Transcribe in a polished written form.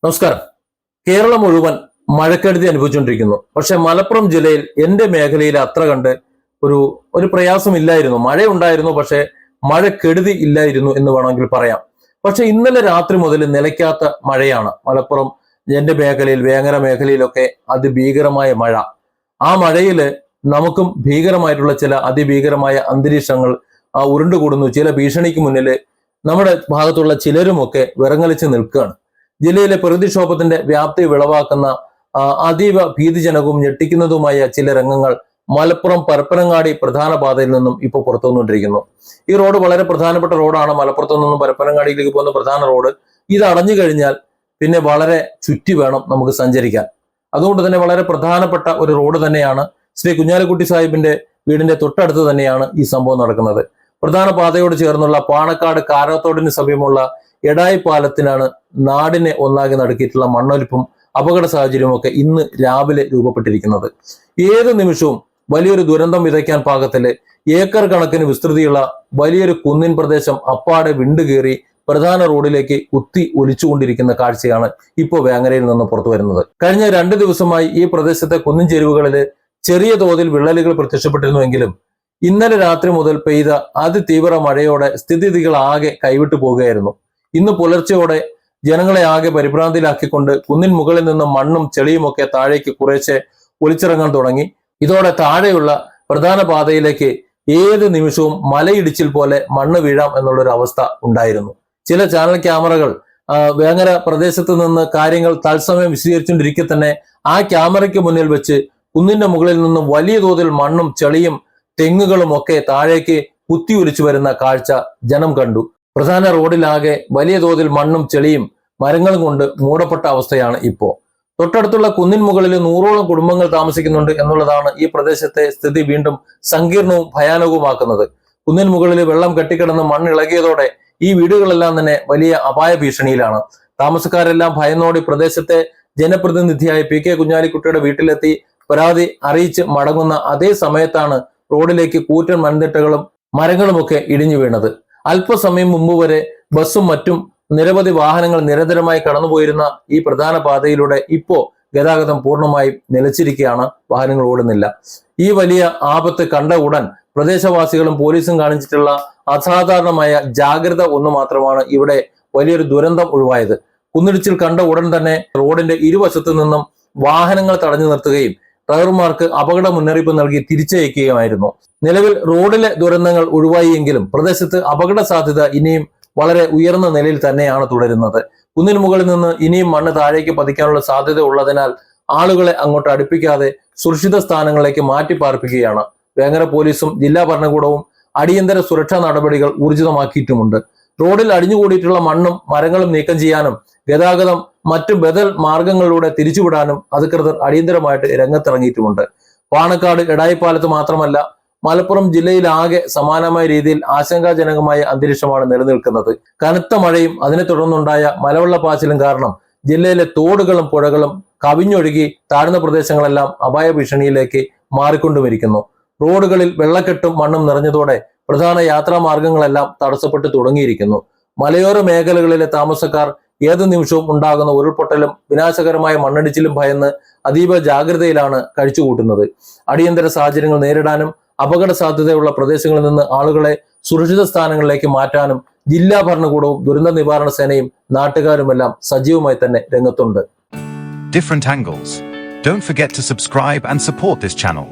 നമസ്കാരം. കേരളം മുഴുവൻ മഴക്കെടുതി അനുഭവിച്ചുകൊണ്ടിരിക്കുന്നു. പക്ഷെ മലപ്പുറം ജില്ലയിൽ എന്റെ മേഖലയിൽ അത്ര കണ്ട് ഒരു പ്രയാസമില്ലായിരുന്നു. മഴയുണ്ടായിരുന്നു, പക്ഷെ മഴക്കെടുതി ഇല്ലായിരുന്നു എന്ന് വേണമെങ്കിൽ പറയാം. പക്ഷെ ഇന്നലെ രാത്രി മുതൽ നിലയ്ക്കാത്ത മഴയാണ് മലപ്പുറം എന്റെ മേഖലയിൽ, വേങ്ങര മേഖലയിലൊക്കെ അതിഭീകരമായ മഴ. ആ മഴയില് നമുക്കും ഭീകരമായിട്ടുള്ള ചില അതിഭീകരമായ അന്തരീക്ഷങ്ങൾ ഉരുണ്ടുകൂടുന്നു. ചില ഭീഷണിക്ക് മുന്നിൽ നമ്മുടെ ഭാഗത്തുള്ള ചിലരുമൊക്കെ വിറങ്ങലിച്ച് നിൽക്കുകയാണ്. ജില്ലയിലെ പ്രകൃതിക്ഷോഭത്തിന്റെ വ്യാപ്തി വിളവാക്കുന്ന അതീവ ഭീതിജനകവും ഞെട്ടിക്കുന്നതുമായ ചില രംഗങ്ങൾ മലപ്പുറം പരപ്പനങ്ങാടി പ്രധാന പാതയിൽ നിന്നും ഇപ്പോൾ പുറത്തു വന്നുകൊണ്ടിരിക്കുന്നു. ഈ റോഡ് വളരെ പ്രധാനപ്പെട്ട റോഡാണ്. മലപ്പുറത്തു നിന്നും പരപ്പനങ്ങാടിയിലേക്ക് പോകുന്ന പ്രധാന റോഡ്. ഇത് അടഞ്ഞു കഴിഞ്ഞാൽ പിന്നെ വളരെ ചുറ്റി വേണം നമുക്ക് സഞ്ചരിക്കാൻ. അതുകൊണ്ട് തന്നെ വളരെ പ്രധാനപ്പെട്ട ഒരു റോഡ് തന്നെയാണ്. ശ്രീ കുഞ്ഞാലിക്കുട്ടി സാഹിബിന്റെ വീടിന്റെ തൊട്ടടുത്ത് തന്നെയാണ് ഈ സംഭവം നടക്കുന്നത്. പ്രധാന പാതയോട് ചേർന്നുള്ള പാണക്കാട് കാരാത്തോടിന് സമീപമുള്ള എടായി പാലത്തിനാണ് നാടിനെ ഒന്നാകെ നടുക്കിയിട്ടുള്ള മണ്ണൊലിപ്പും അപകട സാഹചര്യവും ഒക്കെ ഇന്ന് രാവിലെ രൂപപ്പെട്ടിരിക്കുന്നത്. ഏത് നിമിഷവും വലിയൊരു ദുരന്തം വിതയ്ക്കാൻ പാകത്തില് ഏക്കർ കണക്കിന് വിസ്തൃതിയുള്ള വലിയൊരു കുന്നിൻ പ്രദേശം അപ്പാടെ വിണ്ടുകീറി പ്രധാന റോഡിലേക്ക് കുത്തി ഒലിച്ചുകൊണ്ടിരിക്കുന്ന കാഴ്ചയാണ് ഇപ്പോൾ വേങ്ങരയിൽ നിന്ന് പുറത്തു വരുന്നത്. കഴിഞ്ഞ 2 ദിവസമായി ഈ പ്രദേശത്തെ കുന്നിൻ ചെരുവുകളിൽ ചെറിയ തോതിൽ വിള്ളലുകൾ പ്രത്യക്ഷപ്പെട്ടിരുന്നുവെങ്കിലും ഇന്നലെ രാത്രി മുതൽ പെയ്ത അതിതീവ്ര മഴയോടെ സ്ഥിതിഗതികൾ ആകെ കൈവിട്ടു പോവുകയായിരുന്നു. ഇന്ന് പുലർച്ചെയോടെ ജനങ്ങളെ ആകെ പരിഭ്രാന്തിയിലാക്കിക്കൊണ്ട് കുന്നിൻ മുകളിൽ നിന്ന് മണ്ണും ചെളിയുമൊക്കെ താഴേക്ക് കുറേശ്ശെ ഒലിച്ചിറങ്ങാൻ തുടങ്ങി. ഇതോടെ താഴെയുള്ള പ്രധാന പാതയിലേക്ക് ഏത് നിമിഷവും മലയിടിച്ചിൽ പോലെ മണ്ണ് വീഴാം എന്നുള്ളൊരു അവസ്ഥ ഉണ്ടായിരുന്നു. ചില ചാനൽ ക്യാമറകൾ വേങ്ങര പ്രദേശത്ത് നിന്ന് കാര്യങ്ങൾ തത്സമയം വിശദീകരിച്ചുകൊണ്ടിരിക്കെ തന്നെ ആ ക്യാമറയ്ക്ക് മുന്നിൽ വെച്ച് കുന്നിന്റെ മുകളിൽ നിന്ന് വലിയ തോതിൽ മണ്ണും ചെളിയും തെങ്ങുകളും ഒക്കെ താഴേക്ക് കുത്തി ഒലിച്ചു വരുന്ന കാഴ്ച ജനം കണ്ടു. പ്രധാന റോഡിലാകെ വലിയ തോതിൽ മണ്ണും ചെളിയും മരങ്ങളും കൊണ്ട് മൂടപ്പെട്ട അവസ്ഥയാണ് ഇപ്പോൾ. തൊട്ടടുത്തുള്ള കുന്നിൻ മുകളിൽ 100ഓളം കുടുംബങ്ങൾ താമസിക്കുന്നുണ്ട് എന്നുള്ളതാണ് ഈ പ്രദേശത്തെ സ്ഥിതി വീണ്ടും സങ്കീർണവും ഭയാനകവുമാക്കുന്നത്. കുന്നിൻ മുകളിൽ വെള്ളം കെട്ടിക്കിടന്ന് മണ്ണിളകിയതോടെ ഈ വീടുകളെല്ലാം തന്നെ വലിയ അപായ ഭീഷണിയിലാണ്. താമസക്കാരെല്ലാം ഭയന്നോടി പ്രദേശത്തെ ജനപ്രതിനിധിയായ PK കുഞ്ഞാലിക്കുട്ടിയുടെ വീട്ടിലെത്തി പരാതി അറിയിച്ച് മടങ്ങുന്ന അതേ സമയത്താണ് റോഡിലേക്ക് കൂറ്റൻ മൺതിട്ടകളും മരങ്ങളുമൊക്കെ ഇടിഞ്ഞു വീണത്. അല്പസമയം മുമ്പ് വരെ ബസ്സും മറ്റും നിരവധി വാഹനങ്ങൾ നിരന്തരമായി കടന്നുപോയിരുന്ന ഈ പ്രധാന പാതയിലൂടെ ഇപ്പോ ഗതാഗതം പൂർണ്ണമായും നിലച്ചിരിക്കുകയാണ്. വാഹനങ്ങൾ ഓടുന്നില്ല. ഈ വലിയ ആപത്ത് കണ്ട ഉടൻ പ്രദേശവാസികളും പോലീസും കാണിച്ചിട്ടുള്ള അസാധാരണമായ ജാഗ്രത ഒന്ന് മാത്രമാണ് ഇവിടെ വലിയൊരു ദുരന്തം ഒഴിവായത്. കുന്നിടിച്ചിൽ കണ്ട ഉടൻ തന്നെ റോഡിന്റെ ഇരുവശത്തു നിന്നും വാഹനങ്ങൾ തടഞ്ഞു നിർത്തുകയും ഡ്രൈവർമാർക്ക് അപകട മുന്നറിയിപ്പ് നൽകി തിരിച്ചയക്കുകയുമായിരുന്നു. നിലവിൽ റോഡിലെ ദുരന്തങ്ങൾ ഒഴിവായിയെങ്കിലും പ്രദേശത്ത് അപകട സാധ്യത ഇനിയും വളരെ ഉയർന്ന നിലയിൽ തന്നെയാണ് തുടരുന്നത്. കുന്നിന് മുകളിൽ നിന്ന് ഇനിയും മണ്ണ് താഴേക്ക് പതിക്കാനുള്ള സാധ്യത ഉള്ളതിനാൽ ആളുകളെ അങ്ങോട്ട് അടുപ്പിക്കാതെ സുരക്ഷിത സ്ഥാനങ്ങളിലേക്ക് മാറ്റി പാർപ്പിക്കുകയാണ്. വേങ്ങര പോലീസും ജില്ലാ ഭരണകൂടവും അടിയന്തര സുരക്ഷാ നടപടികൾ ഊർജിതമാക്കിയിട്ടുമുണ്ട്. റോഡിൽ അടിഞ്ഞുകൂടിയിട്ടുള്ള മണ്ണും മരങ്ങളും നീക്കം ചെയ്യാനും ഗതാഗതം മറ്റു ബദൽ മാർഗങ്ങളിലൂടെ തിരിച്ചുവിടാനും അധികൃതർ അടിയന്തരമായിട്ട് രംഗത്തിറങ്ങിയിട്ടുമുണ്ട്. പാണക്കാട് എടായിപ്പാലത്ത് മാത്രമല്ല മലപ്പുറം ജില്ലയിലാകെ സമാനമായ രീതിയിൽ ആശങ്കാജനകമായ അന്തരീക്ഷമാണ് നിലനിൽക്കുന്നത്. കനത്ത മഴയും അതിനെ തുടർന്നുണ്ടായ മലവെള്ളപ്പാച്ചിലും കാരണം ജില്ലയിലെ തോടുകളും പുഴകളും കവിഞ്ഞൊഴുകി താഴ്ന്ന പ്രദേശങ്ങളെല്ലാം അപായ ഭീഷണിയിലേക്ക് മാറിക്കൊണ്ടുമിരിക്കുന്നു. റോഡുകളിൽ വെള്ളക്കെട്ടും മണ്ണും നിറഞ്ഞതോടെ പ്രധാന യാത്രാ മാർഗങ്ങളെല്ലാം തടസ്സപ്പെട്ടു തുടങ്ങിയിരിക്കുന്നു. മലയോര മേഖലകളിലെ താമസക്കാർ ഏതു നിമിഷവും ഉണ്ടാകുന്ന ഉരുൾപൊട്ടലും വിനാശകരമായ മണ്ണിടിച്ചിലും ഭയന്ന് അതീവ ജാഗ്രതയിലാണ് കഴിച്ചുകൂട്ടുന്നത്. അടിയന്തര സാഹചര്യങ്ങൾ നേരിടാനും അപകട സാധ്യതയുള്ള പ്രദേശങ്ങളിൽ നിന്ന് ആളുകളെ സുരക്ഷിത സ്ഥാനങ്ങളിലേക്ക് മാറ്റാനും ജില്ലാ ഭരണകൂടവും ദുരന്ത നിവാരണ സേനയും നാട്ടുകാരുമെല്ലാം സജീവമായി തന്നെ രംഗത്തുണ്ട്. Different angles. Don't forget to subscribe and support this channel.